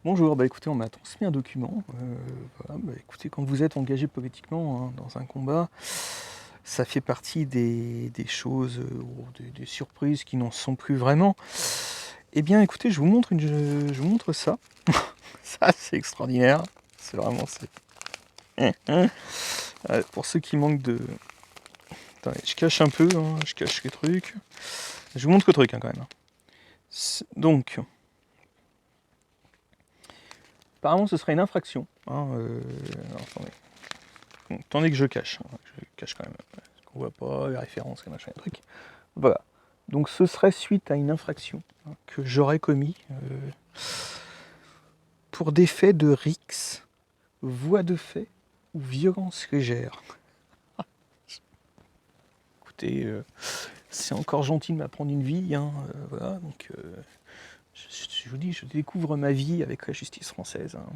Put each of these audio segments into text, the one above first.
Bonjour, bah écoutez, on m'a transmis un document. Voilà, bah écoutez, quand vous êtes engagé politiquement hein, dans un combat, ça fait partie des choses ou des surprises qui n'en sont plus vraiment. Eh bien, écoutez, je vous montre ça. Ça, c'est extraordinaire. C'est vraiment. Pour ceux qui manquent de. Attendez, je cache un peu, hein, je cache les trucs. Je vous montre le truc hein, quand même. Donc, apparemment, ce serait une infraction. Hein, alors, attendez que je cache. Hein, je cache quand même. Parce qu'on voit pas les références, les machins, les trucs. Voilà. Donc ce serait suite à une infraction hein, que j'aurais commis pour des faits de rixe, voie de fait ou violence légère. Écoutez, c'est encore gentil de m'apprendre une vie. Hein, voilà, donc je vous dis, je découvre ma vie avec la justice française. Hein.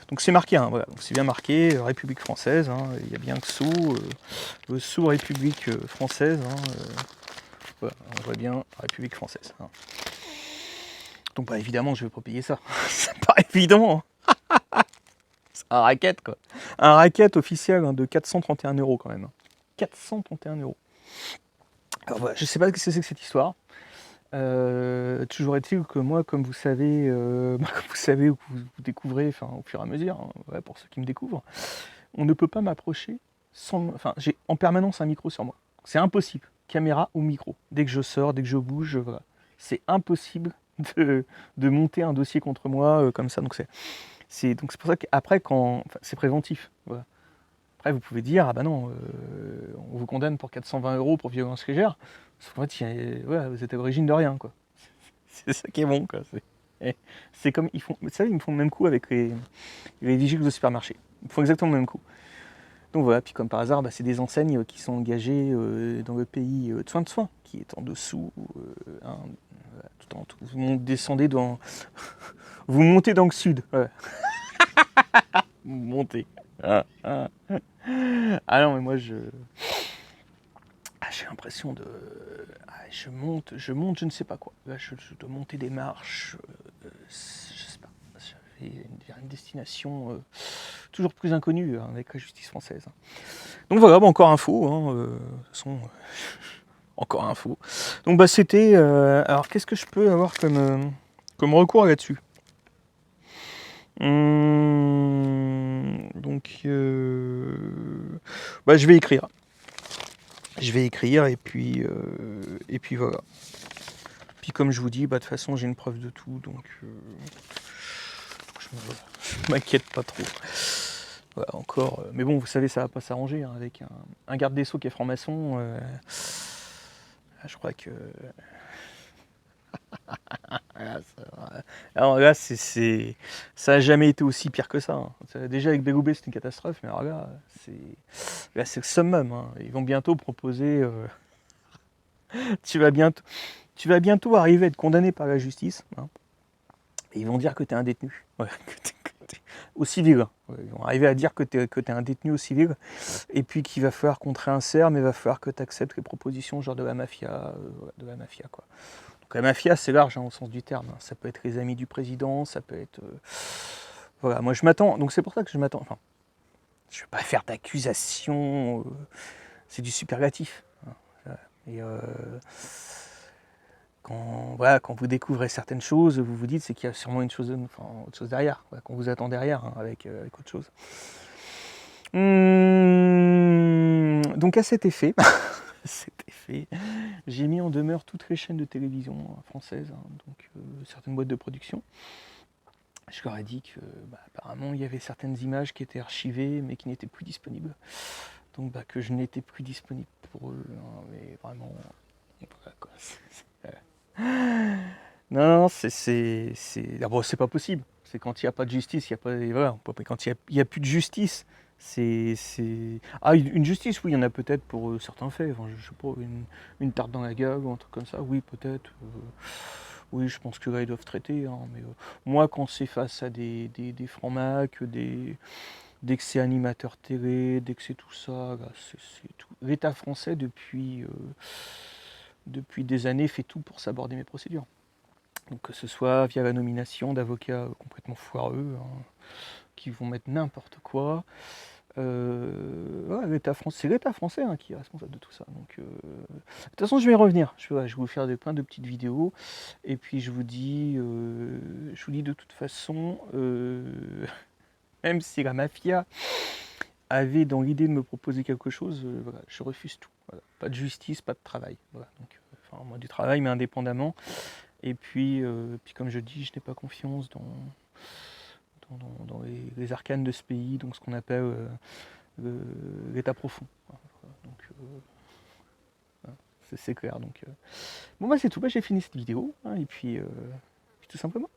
Donc c'est marqué, hein, voilà, c'est bien marqué, République française. Hein, il y a bien que sous République française. Hein, voilà, on voit bien République française. Hein. Donc bah évidemment, je vais pas payer ça. C'est pas évident. C'est un racket quoi. Un racket officiel hein, de 431 € quand même. 431 €. Alors voilà, je sais pas ce que c'est que cette histoire. Toujours est-il que moi, comme vous savez, comme vous savez ou que vous découvrez, enfin au fur et à mesure, hein, ouais, pour ceux qui me découvrent, on ne peut pas m'approcher sans. Enfin, j'ai en permanence un micro sur moi. C'est impossible. Caméra ou micro. Dès que je sors, dès que je bouge, voilà. C'est impossible de monter un dossier contre moi comme ça. Donc c'est pour ça qu'après, enfin, c'est préventif. Voilà. Après, vous pouvez dire, ah bah non, on vous condamne pour 420 € pour violence légère. En fait, ouais, vous êtes à l'origine de rien, quoi. C'est ça qui est bon, quoi. C'est comme, vous savez, ils me font le même coup avec les vigiles de supermarché. Ils me font exactement le même coup. Donc voilà, puis comme par hasard, bah, c'est des enseignes qui sont engagées dans le pays de soin, qui est en dessous, hein, vous descendez dans, vous montez dans le sud. Ouais. Vous montez. Ah non, mais moi j'ai l'impression de. Je monte, je ne sais pas quoi. Là, je dois monter des marches. Je sais pas. Je vais vers une destination toujours plus inconnue hein, avec la justice française. Hein. Donc voilà, bah, encore info. Hein, de toute façon, encore info. Donc bah c'était. Alors qu'est-ce que je peux avoir comme recours là-dessus donc, bah, je vais écrire. Je vais écrire et puis voilà. Puis comme je vous dis, bah, de toute façon j'ai une preuve de tout, donc je m'inquiète pas trop. Voilà, encore. Mais bon, vous savez, ça va pas s'arranger hein, avec un garde des Sceaux qui est franc-maçon. Je crois que. Alors là, ça a jamais été aussi pire que ça. Hein. Déjà avec Bégoubet, c'était une catastrophe, mais alors là, c'est le summum. Hein. Ils vont bientôt proposer. Tu vas bientôt arriver à être condamné par la justice. Hein, et ils vont dire que tu es un détenu. Ouais, au civil. Ouais, ils vont arriver à dire que tu es un détenu au civil. Et puis qu'il va falloir qu'on te réinsère, mais il va falloir que tu acceptes les propositions genre de la mafia. Quoi. Donc la mafia, c'est large hein, au sens du terme. Hein. Ça peut être les amis du président, ça peut être. Voilà, moi je m'attends. Donc c'est pour ça que je m'attends. Enfin, je ne vais pas faire d'accusation. C'est du superlatif. Hein. Et quand vous découvrez certaines choses, vous vous dites c'est qu'il y a sûrement autre chose derrière, qu'on vous attend derrière hein, avec autre chose. Donc à cet effet, j'ai mis en demeure toutes les chaînes de télévision françaises, hein, donc certaines boîtes de production. Je leur ai dit que apparemment il y avait certaines images qui étaient archivées mais qui n'étaient plus disponibles. Donc que je n'étais plus disponible pour eux, hein, mais vraiment. Voilà, quoi. Non, c'est pas possible. C'est quand il n'y a pas de justice, il y a pas, voilà, quand il y a plus de justice, une justice, oui, il y en a peut-être pour certains faits. Enfin, je sais pas, une tarte dans la gueule ou un truc comme ça, oui, peut-être. Oui, je pense que là, ils doivent traiter. Hein, mais moi, quand c'est face à des francs-macs, dès que c'est animateur télé, dès que c'est tout ça, là, c'est tout. L'État français, depuis des années, fait tout pour saborder mes procédures. Donc que ce soit via la nomination d'avocats complètement foireux, hein, qui vont mettre n'importe quoi. Ouais, c'est l'État français hein, qui est responsable de tout ça. Donc, de toute façon, je vais y revenir. Je vais vous faire plein de petites vidéos. Et puis, je vous dis de toute façon, même si la mafia avait dans l'idée de me proposer quelque chose, voilà, je refuse tout. Voilà. Pas de justice, pas de travail. Voilà. Donc, enfin, moi, du travail, mais indépendamment. Et puis comme je dis, je n'ai pas confiance dans les arcanes de ce pays, donc ce qu'on appelle l'état profond. Donc, voilà, c'est clair. Donc, bon, bah, c'est tout. Bah, j'ai fini cette vidéo. Hein, et puis tout simplement.